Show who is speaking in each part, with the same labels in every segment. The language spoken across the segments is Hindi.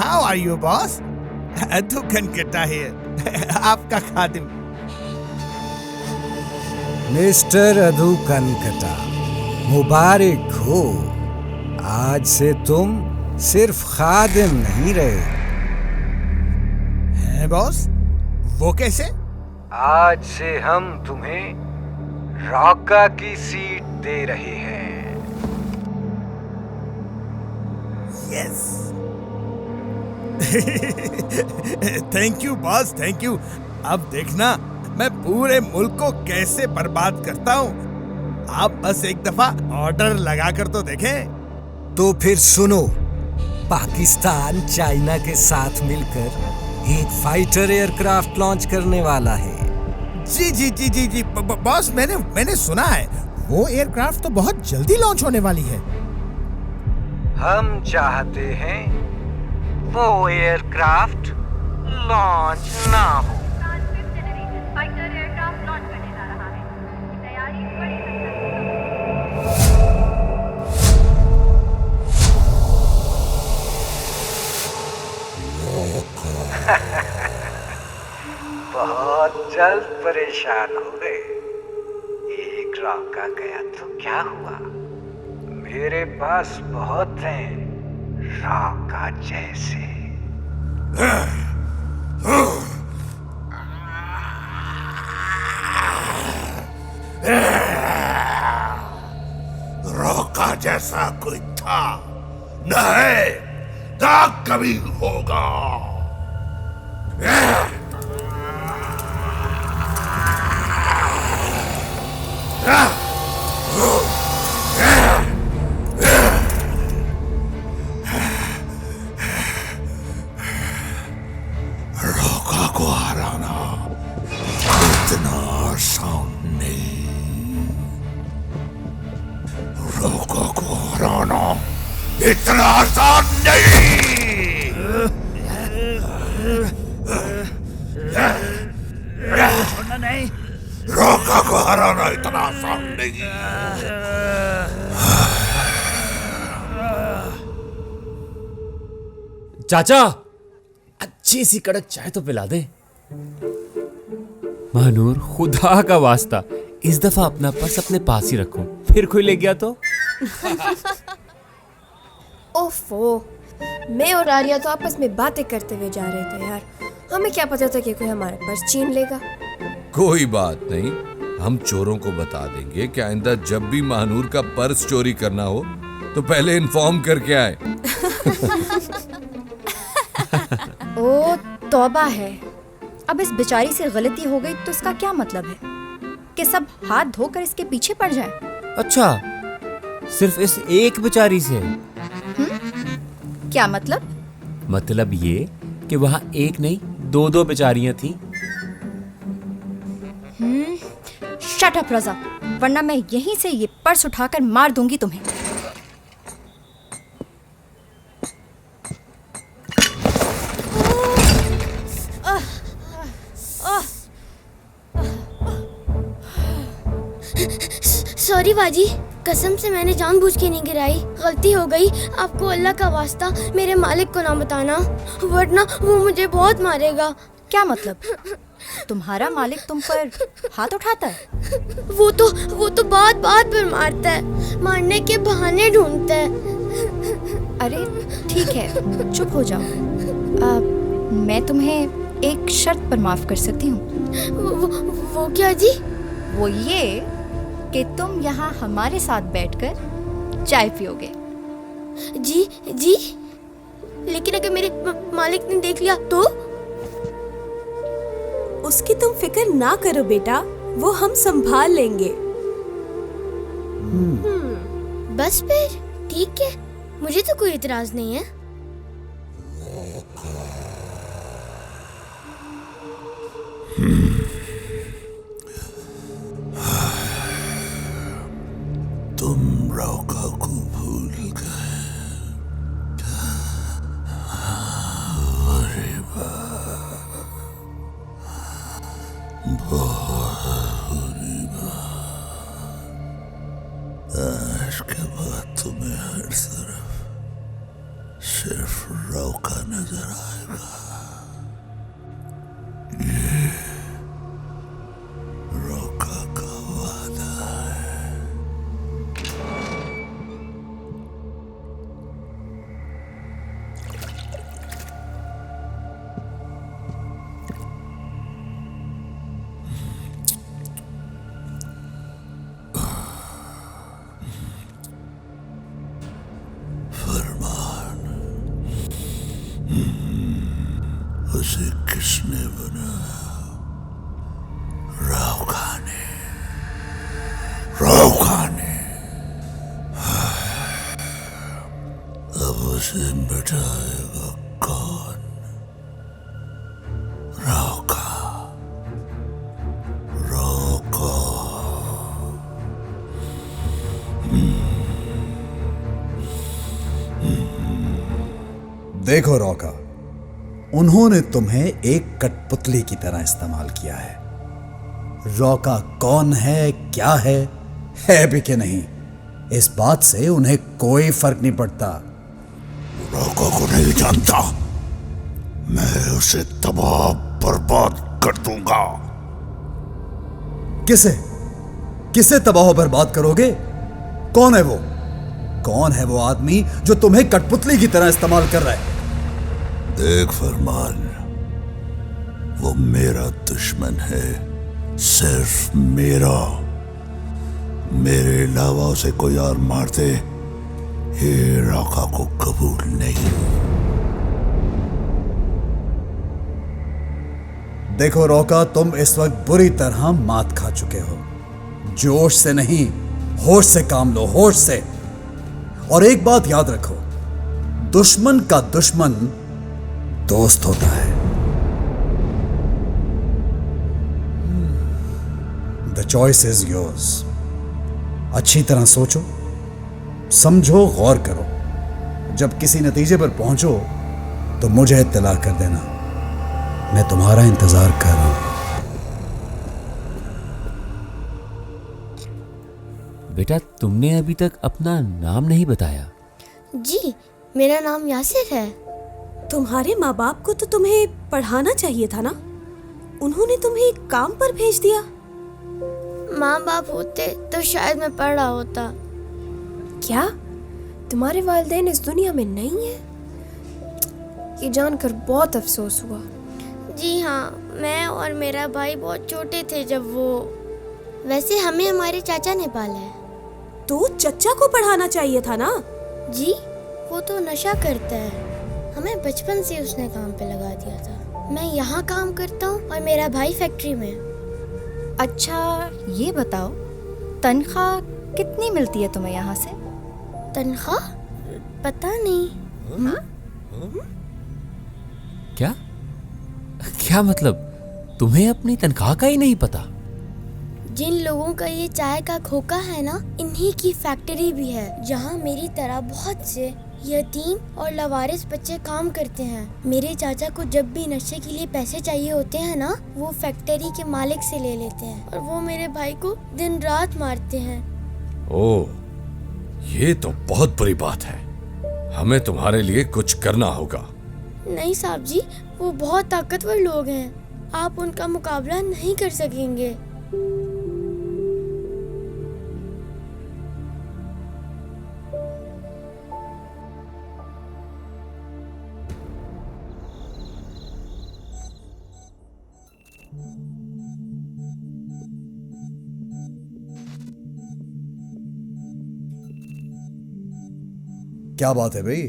Speaker 1: How are you boss? अधु कनकटा हियर, आपका खादिम।
Speaker 2: मिस्टर अधु कनकटा, मुबारक हो। आज से तुम सिर्फ खादिम नहीं रहे।
Speaker 1: हैं बॉस? वो कैसे?
Speaker 2: आज से हम तुम्हें रॉका की सीट दे रहे हैं।
Speaker 1: Yes. Thank you boss, thank you. अब देखना मैं पूरे मुल्क को कैसे बर्बाद करता हूँ। आप बस एक दफा ऑर्डर लगा कर तो देखें।
Speaker 2: तो फिर सुनो, पाकिस्तान चाइना के साथ मिलकर एक फाइटर एयरक्राफ्ट लॉन्च करने वाला है।
Speaker 1: जी जी जी जी जी बॉस, मैंने सुना है वो एयरक्राफ्ट तो बहुत जल्दी लॉन्च होने वाली है।
Speaker 2: हम चाहते हैं वो एयरक्राफ्ट लॉन्च ना हो।
Speaker 3: फाइटर एयरक्राफ्ट लॉन्च करने जा रहा है। तैयारी बड़ी
Speaker 2: बहुत जल्द परेशान हो गए। एक रॉका गया तो क्या हुआ, मेरे पास बहुत हैं रॉका जैसे।
Speaker 4: रॉका जैसा कोई था नहीं, ना कभी होगा। रॉका को हराना इतना आसान नहीं। रॉका को हराना इतना आसान नहीं।
Speaker 1: छोड़ना नहीं।
Speaker 4: रॉका को हराना इतना आसान नहीं।
Speaker 5: चाचा, अच्छी सी कड़क चाय तो पिला दे। महानूर, खुदा का वास्ता इस दफा अपना पर्स अपने पास ही रखो, फिर कोई ले गया तो।
Speaker 6: ओफो, मैं और आर्या तो आपस में बातें करते हुए जा रहे थे यार। हमें क्या पता था कि कोई हमारा पर्स छीन लेगा।
Speaker 7: कोई बात नहीं, हम चोरों को बता देंगे कि आइंदा जब भी महानूर का पर्स चोरी करना हो तो पहले इन्फॉर्म करके आए।
Speaker 8: ओ तौबा है, अब इस बेचारी से गलती हो गई तो इसका क्या मतलब है कि सब हाथ धोकर इसके पीछे पड़ जाएं?
Speaker 5: अच्छा, सिर्फ इस एक बेचारी से?
Speaker 8: क्या मतलब?
Speaker 5: मतलब ये कि वहाँ एक नहीं दो बेचारियां थी।
Speaker 8: शट अप रजा, वरना मैं यहीं से ये पर्स उठाकर मार दूंगी तुम्हें।
Speaker 6: सॉरी बाजी, कसम से मैंने जानबूझ के नहीं गिराई, गलती हो गई। आपको अल्लाह का वास्ता मेरे मालिक को ना बताना, वरना वो मुझे बहुत मारेगा।
Speaker 8: क्या मतलब? तुम्हारा मालिक तुम पर हाथ उठाता है?
Speaker 6: वो तो बात पर मारता है, मारने के बहाने ढूंढता है।
Speaker 8: अरे ठीक है, चुप हो जाओ। मैं तुम्हें एक शर्त पर माफ कर सकती हूँ।
Speaker 6: वो क्या जी?
Speaker 8: वो ये कि तुम यहाँ हमारे साथ बैठकर चाय पियोगे।
Speaker 6: जी, लेकिन अगर मेरे मालिक ने देख लिया तो?
Speaker 9: उसकी तुम फिक्र ना करो बेटा, वो हम संभाल लेंगे।
Speaker 6: बस फिर ठीक है, मुझे तो कोई इतराज नहीं है।
Speaker 4: तुम रॉका को भूल गए। अरे आज के बाद तुम्हें हर तरफ सिर्फ रॉका नजर आएगा। रोका का वादा है। फरमान उसे किसने बनाया? राव खान ने। राव खान ने। अब उसे मिटाएगा कौन? राव का। रोको।
Speaker 10: देखो रॉका, उन्होंने तुम्हें एक कठपुतली की तरह इस्तेमाल किया है। रॉका कौन है, क्या है भी कि नहीं, इस बात से उन्हें कोई फर्क नहीं पड़ता।
Speaker 4: रॉका को नहीं जानता। मैं उसे तबाह बर्बाद कर दूंगा।
Speaker 10: किसे तबाह बर्बाद करोगे? कौन है वो? कौन है वो आदमी जो तुम्हें कठपुतली की तरह इस्तेमाल कर रहा है?
Speaker 4: देख फरमान, वो मेरा दुश्मन है, सिर्फ मेरा। मेरे अलावा उसे कोई और मार दे, ये रॉका को कबूल नहीं।
Speaker 10: देखो रॉका, तुम इस वक्त बुरी तरह मात खा चुके हो। जोश से नहीं, होश से काम लो, होश से। और एक बात याद रखो, दुश्मन का दुश्मन दोस्त होता है। The choice is yours. अच्छी तरह सोचो, समझो, गौर करो। जब किसी नतीजे पर पहुंचो तो मुझे इत्तला कर देना। मैं तुम्हारा इंतजार कर रहा हूं।
Speaker 5: बेटा, तुमने अभी तक अपना नाम नहीं बताया।
Speaker 6: जी, मेरा नाम यासिर है।
Speaker 9: तुम्हारे माँ बाप को तो तुम्हें पढ़ाना चाहिए था ना? उन्होंने तुम्हें काम पर भेज दिया।
Speaker 6: माँ बाप होते तो शायद मैं पढ़ रहा होता।
Speaker 11: क्या तुम्हारे वालिदैन इस दुनिया में नहीं है? ये जानकर बहुत अफसोस हुआ।
Speaker 6: जी हाँ, मैं और मेरा भाई बहुत छोटे थे जब वो। वैसे हमें हमारे चाचा ने पाला है।
Speaker 9: तो चचा को पढ़ाना चाहिए था ना?
Speaker 6: जी, वो तो नशा करता है। हमें बचपन से उसने काम पे लगा दिया था। मैं यहाँ काम करता हूँ और मेरा भाई फैक्ट्री में।
Speaker 8: अच्छा ये बताओ, तनख्वाह कितनी मिलती है तुम्हें यहाँ से?
Speaker 6: तनख्वाह? पता नहीं।
Speaker 5: क्या मतलब, तुम्हें अपनी तनख्वाह का ही नहीं पता?
Speaker 6: जिन लोगों का ये चाय का खोखा है ना, इन्हीं की फैक्ट्री भी है, जहाँ मेरी तरह बहुत से यतीम और लवारिस बच्चे काम करते हैं। मेरे चाचा को जब भी नशे के लिए पैसे चाहिए होते हैं ना, वो फैक्ट्री के मालिक से ले लेते हैं और वो मेरे भाई को दिन रात मारते हैं।
Speaker 7: ओह, ये तो बहुत बुरी बात है। हमें तुम्हारे लिए कुछ करना होगा।
Speaker 6: नहीं साहब जी, वो बहुत ताकतवर लोग हैं। आप उनका मुकाबला नहीं कर सकेंगे।
Speaker 10: क्या बात है भाई?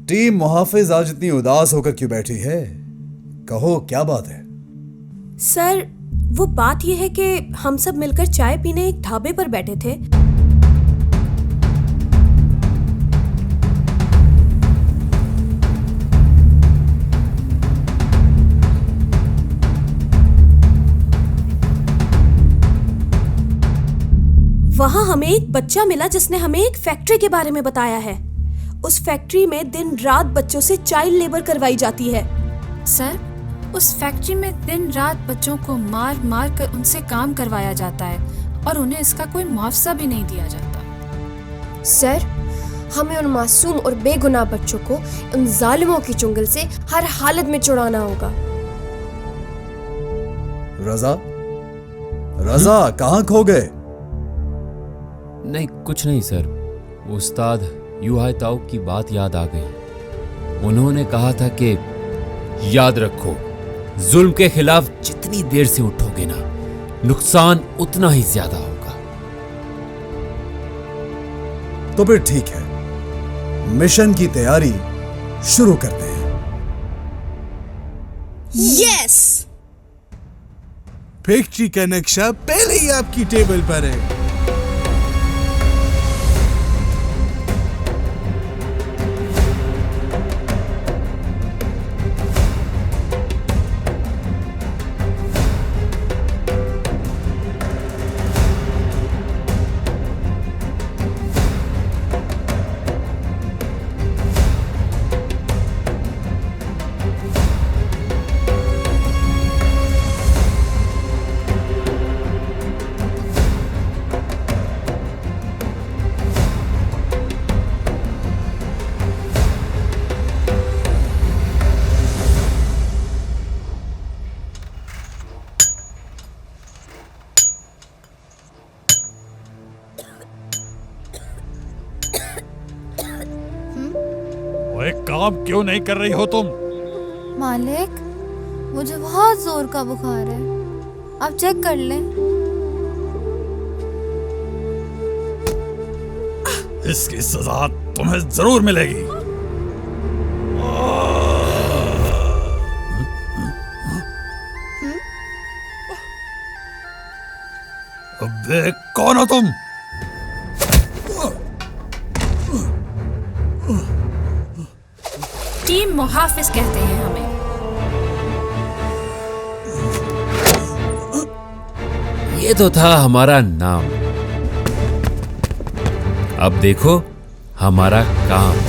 Speaker 10: टीम मुहाफिज आज इतनी उदास होकर क्यों बैठी है? कहो क्या बात है?
Speaker 9: सर, वो बात यह है कि हम सब मिलकर चाय पीने एक ढाबे पर बैठे थे। वहां हमें एक बच्चा मिला जिसने हमें एक फैक्ट्री के बारे में बताया है। उस फैक्ट्री में दिन रात बच्चों से चाइल्ड लेबर करवाई जाती है।
Speaker 11: सर, उस फैक्ट्री में दिन रात बच्चों को मार मार कर उनसे काम करवाया जाता है और उन्हें इसका कोई मुआवजा भी नहीं दिया जाता।
Speaker 8: सर,
Speaker 11: हमें उन मासूम और बेगुनाह बच्चों को उन जालिमों की चुंगल से हर हालत में छुड़ाना होगा।
Speaker 10: रजा, रजा कहाँ खो गए?
Speaker 5: नहीं, कुछ नहीं सर। उस्ताद यूहाई ताऊ की बात याद आ गई। उन्होंने कहा था कि याद रखो, जुल्म के खिलाफ जितनी देर से उठोगे ना, नुकसान उतना ही ज्यादा होगा।
Speaker 10: तो फिर ठीक है, मिशन की तैयारी शुरू करते हैं।
Speaker 9: यस।
Speaker 1: फैक्ट्री का नक्शा पहले ही आपकी टेबल पर है।
Speaker 12: काम क्यों नहीं कर रही हो तुम?
Speaker 13: मालिक, मुझे बहुत जोर का बुखार है, आप चेक कर लें।
Speaker 12: इसकी सजा तुम्हें जरूर मिलेगी। अबे कौन हो तुम?
Speaker 9: टीम मुहाफिज कहते हैं हमें।
Speaker 5: ये तो था हमारा नाम। अब देखो हमारा काम।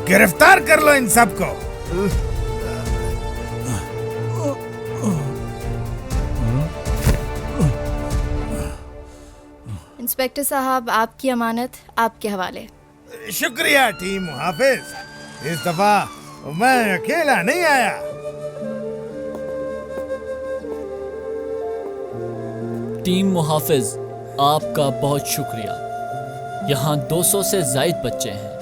Speaker 1: गिरफ्तार कर लो इन सबको।
Speaker 8: इंस्पेक्टर साहब, आपकी अमानत आपके हवाले।
Speaker 1: शुक्रिया टीम मुहाफिज। इस दफा मैं अकेला नहीं आया।
Speaker 14: टीम मुहाफिज, आपका बहुत शुक्रिया। यहाँ 200 से ज्यादा बच्चे हैं।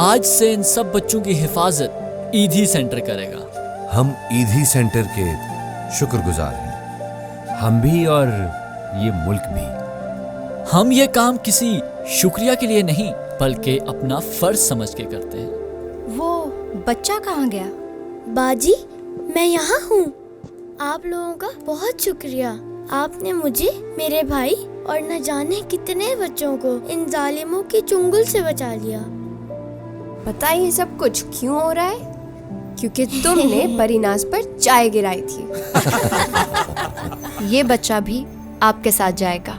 Speaker 14: आज से इन सब बच्चों की हिफाजत ईदी सेंटर करेगा।
Speaker 7: हम ईदी सेंटर के शुक्रगुजार हैं।
Speaker 5: हम भी और ये मुल्क भी।
Speaker 14: हम ये काम किसी शुक्रिया के लिए नहीं, बल्कि अपना फर्ज समझ के करते हैं।
Speaker 8: वो बच्चा कहाँ गया?
Speaker 6: बाजी, मैं यहाँ हूँ। आप लोगों का बहुत शुक्रिया। आपने मुझे, मेरे भाई और न जाने कितने बच्चों को इन जालिमों की चुंगल से बचा लिया।
Speaker 11: पता है ये सब कुछ क्यों हो रहा है? क्योंकि तुमने परीनाज पर चाय गिराई थी।
Speaker 8: ये बच्चा भी आपके साथ जाएगा।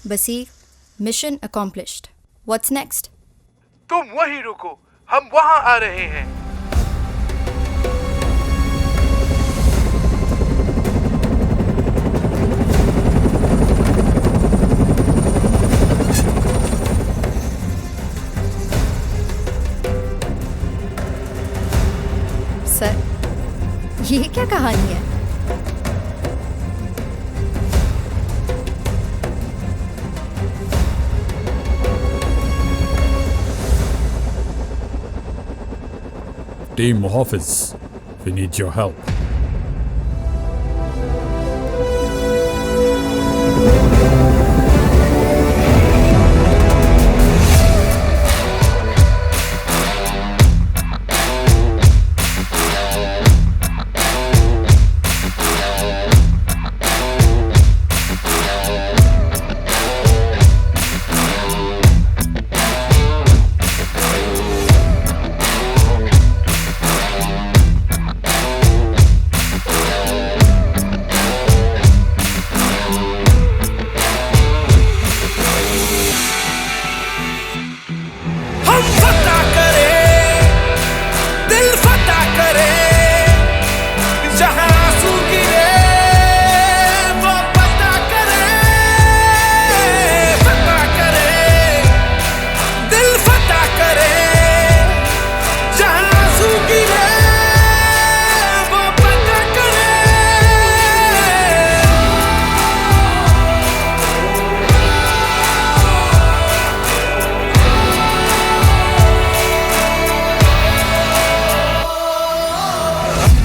Speaker 8: बसीर, मिशन अकॉम्प्लिश्ड। What's next?
Speaker 1: तुम वहीं रुको, हम वहां आ रहे हैं।
Speaker 8: सर, ये ये क्या कहानी है?
Speaker 12: Team Muhafiz, we need your help.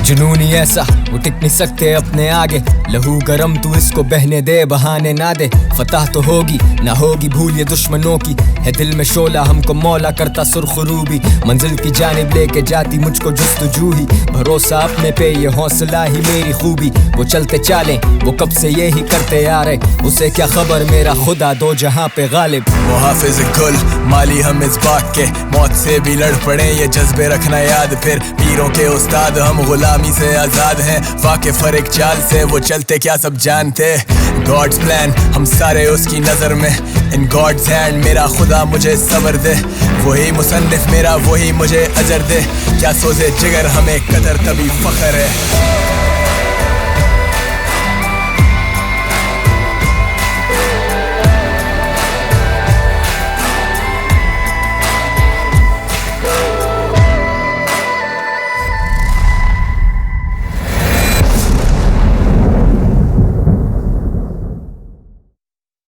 Speaker 15: जुनूनी ऐसा वो टिक नहीं सकते अपने आगे, लहू गरम तू इसको बहने दे, बहाने ना दे। फतह तो होगी ना होगी भूल ये दुश्मनों की, है दिल में शोला हमको मौला करता सुरखरूबी। मंजिल की जानिब लेके जाती मुझको जुस्तजू ही, भरोसा अपने पे ये हौसला ही मेरी खूबी। वो चलते चाले वो कब से ये ही करते आ रहे, उसे क्या खबर मेरा खुदा दो जहां पे गालिब।
Speaker 16: मुहाफिज गुल माली हम इस बाग के, मौत से भी लड़ पड़े ये जज्बे रखना याद, फिर पीरों के उस्ताद हम गुलामी से आजाद हैं। वाकिफ हर एक चाल से वो चलते क्या सब जानते, गॉड्स प्लान हम सारे उसकी नजर में, इन गॉड्स हैंड मेरा खुदा मुझे सबर दे। वही मुसन्निफ मेरा वही मुझे अजर दे, क्या सोचे जिगर हमें कदर तभी फख्र है।